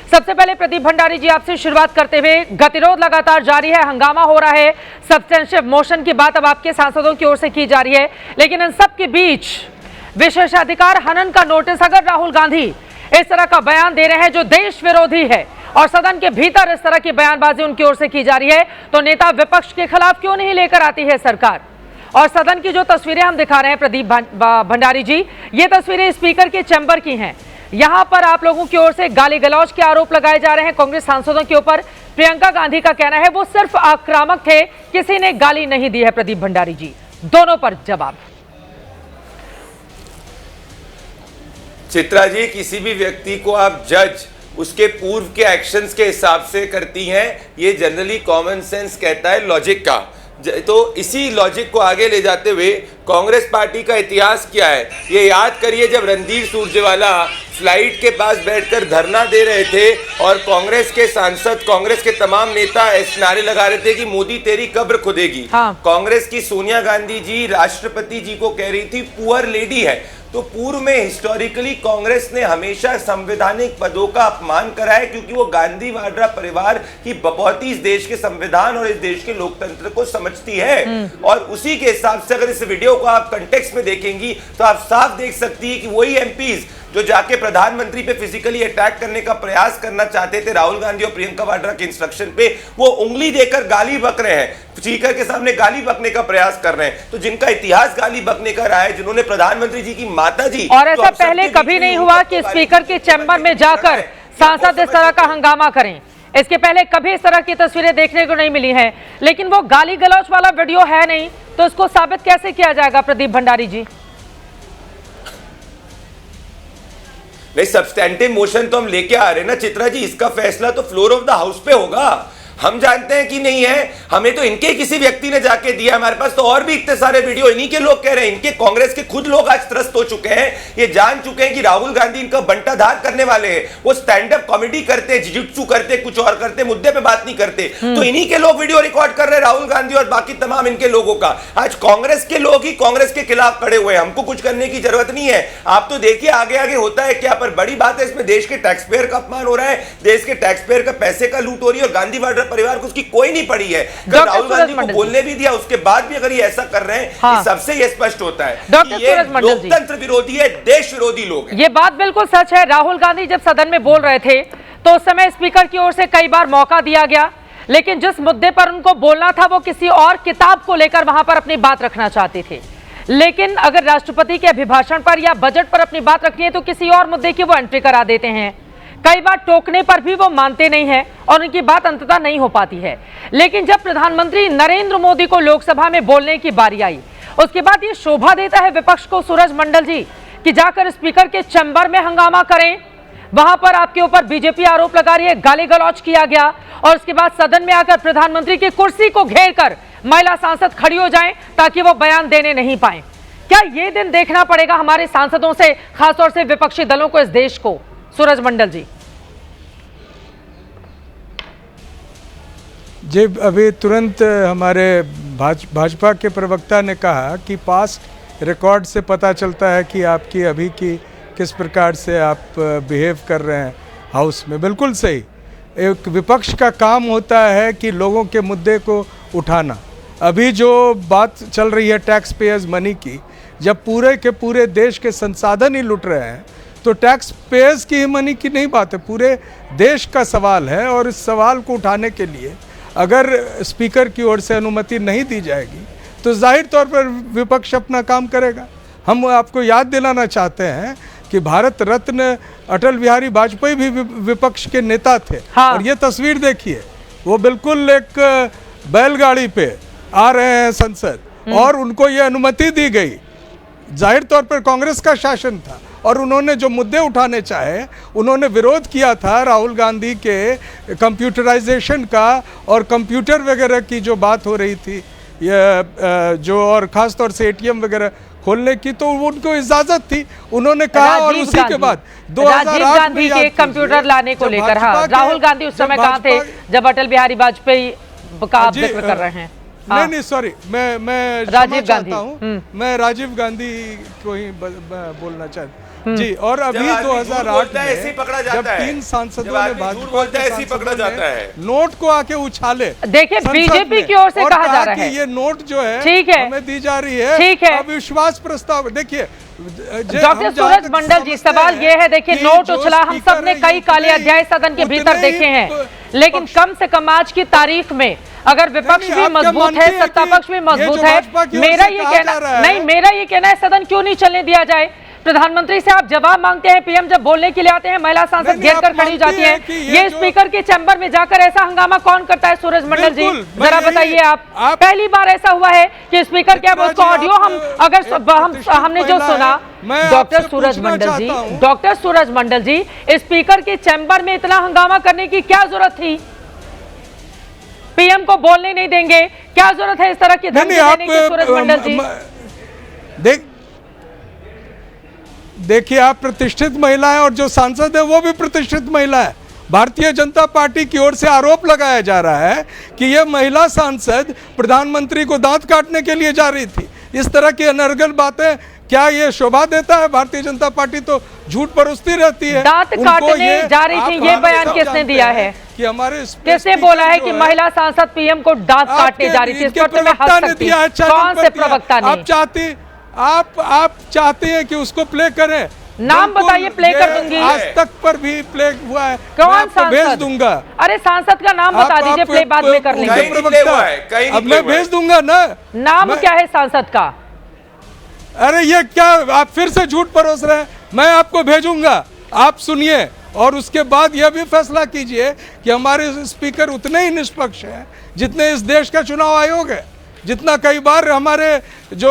सबसे पहले प्रदीप भंडारी जी आपसे शुरुआत करते हुए, गतिरोध लगातार जारी है, हंगामा हो रहा है, सब्सटेंशियल मोशन की बात अब आपके सांसदों की ओर से की जा रही है, लेकिन इन सब के बीच विशेषाधिकार हनन का नोटिस अगर राहुल गांधी इस तरह का बयान दे रहे हैं जो देश विरोधी है और सदन के भीतर इस तरह की बयानबाजी उनकी ओर से की जा रही है, तो नेता विपक्ष के खिलाफ क्यों नहीं लेकर आती है सरकार? और सदन की जो तस्वीरें हम दिखा रहे हैं प्रदीप भंडारी जी, ये तस्वीरें स्पीकर के चैम्बर की हैं। यहां पर आप लोगों की ओर से गाली गलौज के आरोप लगाए जा रहे हैं कांग्रेस सांसदों के ऊपर। प्रियंका गांधी का कहना है वो सिर्फ आक्रामक थे, किसी ने गाली नहीं दी है। प्रदीप भंडारी जी, दोनों पर जवाब। चित्रा जी, किसी भी व्यक्ति को आप जज उसके पूर्व के एक्शंस के हिसाब से करती हैं, ये जनरली कॉमन सेंस कहता है लॉजिक का। तो इसी लॉजिक को आगे ले जाते हुए कांग्रेस पार्टी का इतिहास क्या है ये याद करिए। जब रणदीप सुरजेवाला फ्लाइट के पास बैठकर धरना दे रहे थे और कांग्रेस के सांसद, कांग्रेस के तमाम नेता ऐसे नारे लगा रहे थे कि मोदी तेरी कब्र खुदेगी। कांग्रेस की सोनिया गांधी जी राष्ट्रपति जी को कह रही थी पुअर लेडी है। तो पूर्व में हिस्टोरिकली कांग्रेस ने हमेशा संवैधानिक पदों का अपमान करा है, क्योंकि वो गांधी वाड्रा परिवार की बपौती इस देश के संविधान और इस देश के लोकतंत्र को समझती है। और उसी के हिसाब से अगर इस वीडियो को आप कंटेक्स्ट में देखेंगी तो आप साफ देख सकती है कि वही एमपीज जो जाके प्रधानमंत्री पे फिजिकली अटैक करने का प्रयास करना चाहते थे राहुल गांधी और प्रियंका वाड्रा के इंस्ट्रक्शन पे, वो उंगली देकर गाली बक रहे हैं, स्पीकर के सामने गाली बकने का प्रयास कर रहे हैं। तो जिनका इतिहास गाली बकने का रहा है, जिन्होंने प्रधानमंत्री जी की माता जी, और ऐसा पहले कभी नहीं हुआ कि स्पीकर के चैम्बर में जाकर सांसद इस तरह का हंगामा करें। इसके पहले कभी इस तरह की तस्वीरें देखने को नहीं मिली हैं, लेकिन वो गाली गलौज वाला वीडियो है नहीं, तो इसको साबित कैसे किया जाएगा प्रदीप भंडारी जी? नहीं, सब्सटेंटिव मोशन तो हम लेके आ रहे हैं ना चित्रा जी, इसका फैसला तो फ्लोर ऑफ द हाउस पे होगा। हम जानते हैं कि नहीं है, हमें तो इनके किसी व्यक्ति ने जाके दिया। हमारे पास तो और भी इतने सारे वीडियो इन्हीं के लोग कह रहे हैं, इनके कांग्रेस के खुद लोग आज त्रस्त हो चुके हैं, ये जान चुके हैं कि राहुल गांधी इनका बंटाधार करने वाले हैं। वो स्टैंड अप कॉमेडी करते, जिजुत्सु करते, कुछ और करते, मुद्दे पे बात नहीं करते। तो इन्हीं के लोग वीडियो रिकॉर्ड कर रहे हैं, राहुल गांधी और बाकी तमाम इनके लोगों का। आज कांग्रेस के लोग ही कांग्रेस के खिलाफ खड़े हुए हैं, हमको कुछ करने की जरूरत नहीं है। आप तो देखिए आगे आगे होता है क्या। पर बड़ी बात है, इसमें देश के टैक्स पेयर का अपमान हो रहा है, देश के टैक्स पेयर का पैसे का लूट हो रही है, और गांधी वाड्रा परिवार को उसकी कोई नहीं पड़ी है। राहुल गांधी को बोलने भी दिया, उसके बाद भी अगर ये ऐसा कर रहे हैं, सबसे ये स्पष्ट होता है कि ये लोकतंत्र विरोधी है, देश विरोधी लोग हैं। ये बात बिल्कुल सच है। राहुल गांधी जब सदन में बोल रहे थे तो उस समय स्पीकर की ओर से कई बार मौका दिया गया, लेकिन जिस मुद्दे पर उनको बोलना था वो किसी और किताब को लेकर वहां पर अपनी बात रखना चाहते थे। लेकिन अगर राष्ट्रपति के अभिभाषण पर या बजट पर अपनी बात रखनी है तो किसी और मुद्दे की वो एंट्री करा देते हैं। कई बार टोकने पर भी वो मानते नहीं हैं और उनकी बात अंततः नहीं हो पाती है। लेकिन जब प्रधानमंत्री नरेंद्र मोदी को लोकसभा में बोलने की बारी आई, उसके बाद ये शोभा देता है विपक्ष को सूरज मंडल जी कि जाकर स्पीकर के चैम्बर में हंगामा करें। वहां पर आपके ऊपर बीजेपी आरोप लगा रही है, गाली गलौज किया गया, और उसके बाद सदन में आकर प्रधानमंत्री की कुर्सी को घेर कर महिला सांसद खड़ी हो जाएं ताकि वो बयान देने नहीं पाए। क्या ये दिन देखना पड़ेगा हमारे सांसदों से, खासतौर से विपक्षी दलों को, इस देश को? सूरज मंडल जी जी, अभी तुरंत हमारे भाजपा के प्रवक्ता ने कहा कि पास्ट रिकॉर्ड से पता चलता है कि आपकी अभी की किस प्रकार से आप बिहेव कर रहे हैं हाउस में। बिल्कुल सही। एक विपक्ष का काम होता है कि लोगों के मुद्दे को उठाना। अभी जो बात चल रही है टैक्स पेयर्स मनी की, जब पूरे के पूरे देश के संसाधन ही लुट रहे हैं, तो टैक्स पेयर्स की ही मनी की नहीं बात है, पूरे देश का सवाल है। और इस सवाल को उठाने के लिए अगर स्पीकर की ओर से अनुमति नहीं दी जाएगी तो जाहिर तौर पर विपक्ष अपना काम करेगा। हम आपको याद दिलाना चाहते हैं कि भारत रत्न अटल बिहारी वाजपेयी भी विपक्ष के नेता थे। और ये तस्वीर देखिए, वो बिल्कुल एक बैलगाड़ी पे आ रहे हैं संसद और उनको ये अनुमति दी गई। जाहिर तौर पर कांग्रेस का शासन था और उन्होंने जो मुद्दे उठाने चाहे, उन्होंने विरोध किया था राहुल गांधी के कंप्यूटराइजेशन का और कंप्यूटर वगैरह की जो बात हो रही थी, ये जो और ख़ास तौर से एटीएम वगैरह खोलने की, तो उनको इजाज़त थी, उन्होंने कहा। और उसी के बाद 2008 गांधी के कंप्यूटर लाने को लेकर राहुल गांधी उस समय कहाँ थे जब अटल बिहारी वाजपेयी का आप जिक्र कर रहे हैं? हाँ। नहीं सॉरी, मैं राजीव क्षमा गांधी। चाहता हूँ, मैं राजीव गांधी को ही बोलना चाहता जी। और अभी जब आदमी झूठ 2008 बोलता है, ऐसे ही पकड़ा में जाता जब है। 3 सांसदों जब ने आदमी झूठ भाजपा बोलता है, के ऐसे ही पकड़ा सांसदों जाता है। ने नोट को आके उछाले, देखिए, संसद बीजेपी में, की ओर से और कहा जा रहा कि है ये नोट जो है ठीक है, हमें दी जा रही है, ठीक है। अविश्वास प्रस्ताव। देखिए डॉक्टर सूरज मंडल जी, सवाल ये है, देखिए नोट उछला, हम सब ने कई काले अध्याय सदन के भीतर देखे हैं, लेकिन कम से कम आज की तारीख में अगर विपक्ष भी मजबूत है, सत्ता पक्ष भी मजबूत है, मेरा ये कहना नहीं, मेरा ये कहना है सदन क्यों नहीं चलने दिया जाए। प्रधानमंत्री से आप जवाब मांगते हैं, पीएम जब बोलने के लिए आते हैं महिला सांसद घेर कर खड़ी हो जाती हैं। ये स्पीकर के चैम्बर में जाकर ऐसा हंगामा कौन करता है सूरज मंडल जी, जरा बताइए आप। पहली बार ऐसा हुआ है कि स्पीकर क्या उसको ऑडियो हमने जो सुना, डॉक्टर सूरज मंडल जी, डॉक्टर सूरज मंडल जी, स्पीकर के चैम्बर में इतना हंगामा करने की क्या जरूरत थी? पीएम को बोलने नहीं देंगे, क्या जरूरत है इस तरह की धमकी देने की सूरज मंडल जी? देखिए, आप प्रतिष्ठित महिला है और जो सांसद है वो भी प्रतिष्ठित महिला है। भारतीय जनता पार्टी की ओर से आरोप लगाया जा रहा है कि यह महिला सांसद प्रधानमंत्री को दांत काटने के लिए जा रही थी। इस तरह की अनर्गल बातें क्या ये शोभा देता है? भारतीय जनता पार्टी तो झूठ परोसती रहती है। दांत काटने जा रही थी, ये बयान किसने दिया है कि हमारे किसने बोला है कि महिला सांसद पीएम को दांत काटने जा रही थी? इस पर तो मैं हंस सकती हूं। कौन से प्रवक्ता ने? आप चाहते हैं कि उसको प्ले करें? नाम बताइए, प्ले कर दूंगी। आज तक पर भी प्ले हुआ है, कौन सांसद भेज दूंगा। अरे सांसद का नाम बता दीजिए, प्ले बाद में कर लेंगे। अब मैं भेज दूंगा ना। नाम क्या है सांसद का? अरे ये क्या, आप फिर से झूठ परोस रहे हैं। मैं आपको भेजूंगा, आप सुनिए, और उसके बाद यह भी फैसला कीजिए कि हमारे स्पीकर उतने ही निष्पक्ष हैं जितने इस देश का चुनाव आयोग है, जितना कई बार हमारे जो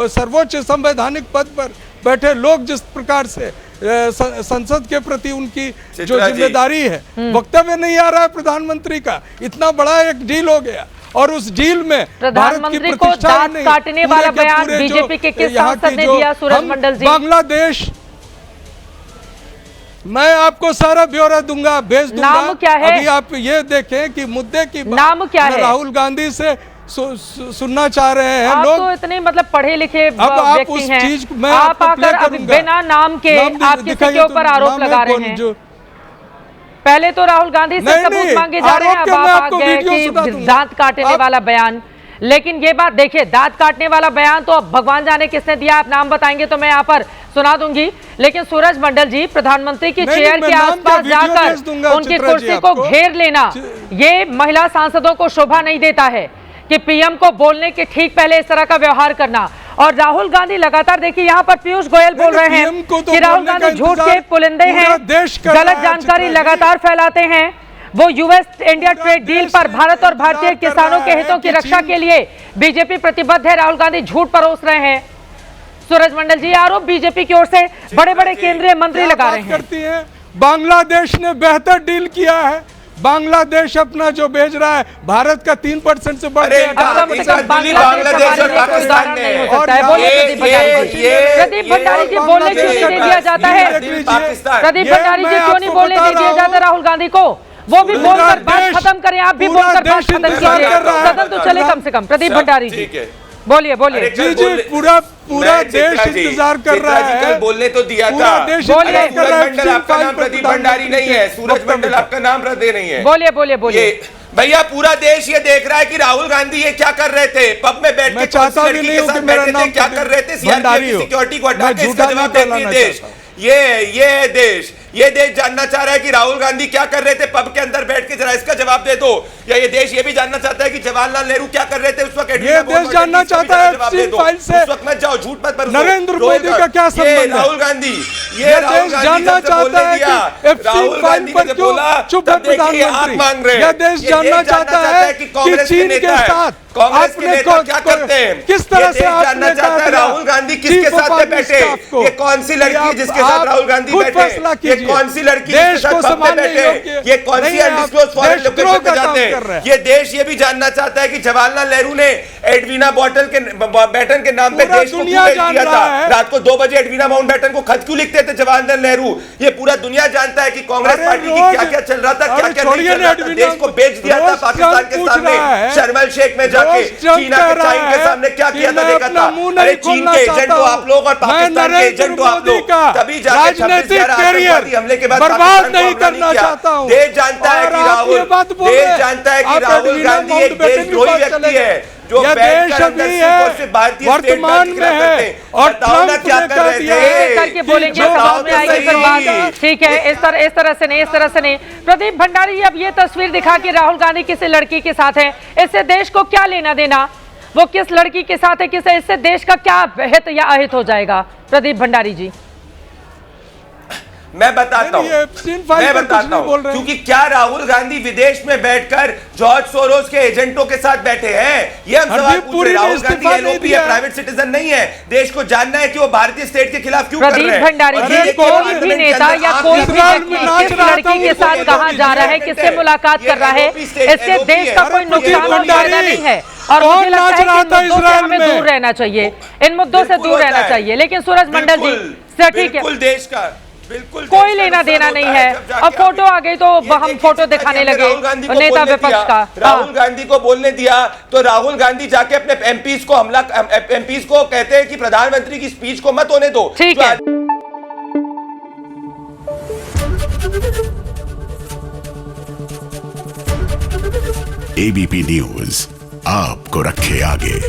सर्वोच्च संवैधानिक पद पर बैठे लोग जिस प्रकार से संसद के प्रति उनकी जो जिम्मेदारी है, वक्तव्य नहीं आ रहा है प्रधानमंत्री का। इतना बड़ा एक डील हो गया, और उस डील में प्रधानमंत्री को दांत काटने वाला बयान बीजेपी के किस सांसद ने दिया सूरज मंडल जी? बांग्लादेश, मैं आपको सारा ब्यौरा दूंगा, भेज दूंगा। नाम क्या है? अभी आप ये देखें कि मुद्दे की नाम क्या है? राहुल गांधी से सुनना चाह रहे हैं आप लोग। तो इतने मतलब पढ़े लिखे व्यक्ति हैं, चीज मैं आप आकर बिना नाम के आप किसी के ऊपर आरोप लगा रहे हैं। पहले तो राहुल गांधी से सबूत मांगे जा रहे हैं, अब आप आ गए कि दांत काटने वाला बयान। लेकिन ये बात देखिए, दांत काटने वाला बयान तो अब भगवान जाने किसने दिया, आप नाम बताएंगे तो मैं यहाँ पर सुना दूंगी। लेकिन सूरज मंडल जी, प्रधानमंत्री की चेयर के आसपास जाकर उनकी कुर्सी को घेर लेना, ये महिला सांसदों को शोभा नहीं देता है कि पीएम को बोलने के ठीक पहले इस तरह का व्यवहार करना। और राहुल गांधी लगातार, देखिए यहाँ पर पीयूष गोयल बोल रहे हैं कि राहुल गांधी झूठ के पुलिंदे हैं, गलत जानकारी लगातार फैलाते हैं। वो यूएस इंडिया ट्रेड डील पर भारत और भारतीय किसानों के हितों की रक्षा के लिए बीजेपी प्रतिबद्ध है, राहुल गांधी झूठ परोस रहे हैं। सूरज मंडल जी, आरोप बीजेपी की ओर से बड़े बड़े केंद्रीय मंत्री लगा रहे हैं। बांग्लादेश ने बेहतर डील किया है। बांग्लादेश अपना जो भेज रहा है भारत का 3% से बढ़ गया। बांग्लादेश और पाकिस्तान ने, प्रदीप भंडारी जी बोलने क्यों नहीं दिया जाता है? प्रदीप भंडारी जी क्यों नहीं बोलने दिया जाता राहुल गांधी को? वो भी बोलकर बात खत्म करें, आप भी बोलकर बात खत्म कीजिए, सदन तो चले कम से कम। प्रदीप भंडारी जी बोलिए, बोलिए। जी, पूरा देश इंतजार कर रहा है। कल बोलने तो दिया था। बोलिए। सूरज मंडल आपका नाम प्रदीप भंडारी नहीं है, सूरज मंडल आपका नाम हृदय नहीं है। बोलिए, बोलिए, बोलिए। भैया, पूरा देश ये देख रहा है कि राहुल गांधी ये क्या कर रहे थे, पब में बैठ के कौन सी लड़की के साथ बैठे थे, क्या कर रहे थे, सीआरपीएफ की सिक्योरिटी को हटा के इसका जवाब देखिए देश। ये देश जानना चाह रहा है कि राहुल गांधी क्या कर रहे थे पब के अंदर बैठ के, जरा इसका जवाब दे दो। या ये देश ये भी जानना चाहता है कि जवाहरलाल नेहरू क्या कर रहे थे उस वक्त? ये देश जानना चाहता है फाइल से। उस वक्त मत जाओ, झूठ मत पर नरेंद्र मोदी का क्या संबंध है? राहुल गांधी, ये देश जानना चाहता है कि राहुल गांधी ने बोला चुप है प्रधानमंत्री। मांग रहे। यह देश जानना चाहता है कि चीन के साथ कांग्रेस के नेता क्या करते हैं, किस तरह से जानना चाहता है राहुल गांधी किसके साथ बैठे, ये कौन सी लड़की है जिसके साथ राहुल गांधी बैठे, कौन सी लड़की देश जिसके को साथ संभालने बैठे योग्य ये कौन सी नहीं है, आप अनडिस्क्लोज्ड फॉरेन देशद्रोह लोकेशन का पे जाते काम कर रहे हैं? हैं। ये देश ये भी जानना चाहता है कि जवाहरलाल नेहरू ने एडवीना माउंटबेटन के नाम पे पूरा देश को क्यों दुनिया भेज जान दिया रहा था? है। रात को 2 बजे एडवीना माउंटबेटन को खत क्यों लिखते थे जवाहरलाल नेहरू? ये पूरा दुनिया जानता है कि कांग्रेस अरे पार्टी की रोज- क्या क्या चल रहा था, क्या अरे क्या नहीं छोड़िए चल ना रहा था। एडवीना, देश को बेच दिया था रोज पाकिस्तान ट्रम्प के पूछ सामने, रहा है, शर्म एल शेख में जाके रोज ट्रम्प चीना कह के रहा चाइन के है सामने क्या कि किया था मैं देखा अपना था। मुंह अरे नहीं चीन खोलना के एजेंट चाहता हो हूं। आप लोग और मैं पाकिस्तान के नरेंद्र एजेंट हो आप मोदी लोग, का तभी जाके 26 राजनीतिक 11 कैरियर आतंकवादी हमले के बाद बर्बाद पाकिस्तान को नहीं हमला करना किया। चाहता हूं। देश जानता है और कि आप राहुल, ये बात बोल रहे देश हैं। जानता है कि आप राहुल एडवीना गांधी एक माउंटबेटन की देशद्रोही बात व्यक्ति चलेगा। है जो यह बैठकर देश अंदर अभी से है, सिर्फ भारतीय वर्तमान स्टेट में बैंक है, करते हैं। और बताओ ना ट्रम्प क्या ने कर कह रहे दिया थे? है करके बोलेंगे, बताओ सवाल में तो आएगी फिर सही। बात। ठीक है, इस तरह से नहीं। प्रदीप भंडारी, अब ये तस्वीर दिखा कि राहुल गांधी किसी लड़की के साथ है, इससे देश को क्या लेना देना? वो किस लड़की के साथ है, किसे, इससे देश का क्या हित या अहित हो जाएगा? प्रदीप भंडारी जी, मैं बताता हूँ, मैं बताता हूँ, क्योंकि क्या राहुल गांधी विदेश में बैठकर जॉर्ज सोरोस के एजेंटों के साथ बैठे हैं? ये हम सवाल पूछ रहे हैं। राहुल गांधी एलओपी है, प्राइवेट सिटीजन नहीं है। देश को जानना है कि वो भारतीय स्टेट के खिलाफ क्यों कर रहे प्रदीप हैं। भंडारी और जी, ये कोई पार्लियामेंट भी के नेता अंदर या आप कोई इस भी बार व्यक्ति नाच किस रहा था, लड़की के ये साथ कहाँ जा रहा है, किससे मुलाकात कर रहा है, इससे देश का कोई नुकसान और फायदा नहीं है। और मुझे लगता है कि इन मुद्दों से हमें दूर रहना चाहिए, इन मुद्दों से दूर रहना चाहिए। लेकिन सूरज मंडल जी, ठीक है, बिल्कुल देश का बिल्कुल कोई लेना देना नहीं है। अब फोटो आ गई तो हम फोटो दिखाने लगे नेता विपक्ष का। राहुल गांधी को बोलने दिया तो राहुल गांधी जाके अपने एमपीज को कहते हैं कि प्रधानमंत्री की स्पीच को मत होने दो। ठीक है, एबीपी न्यूज आपको रखे आगे।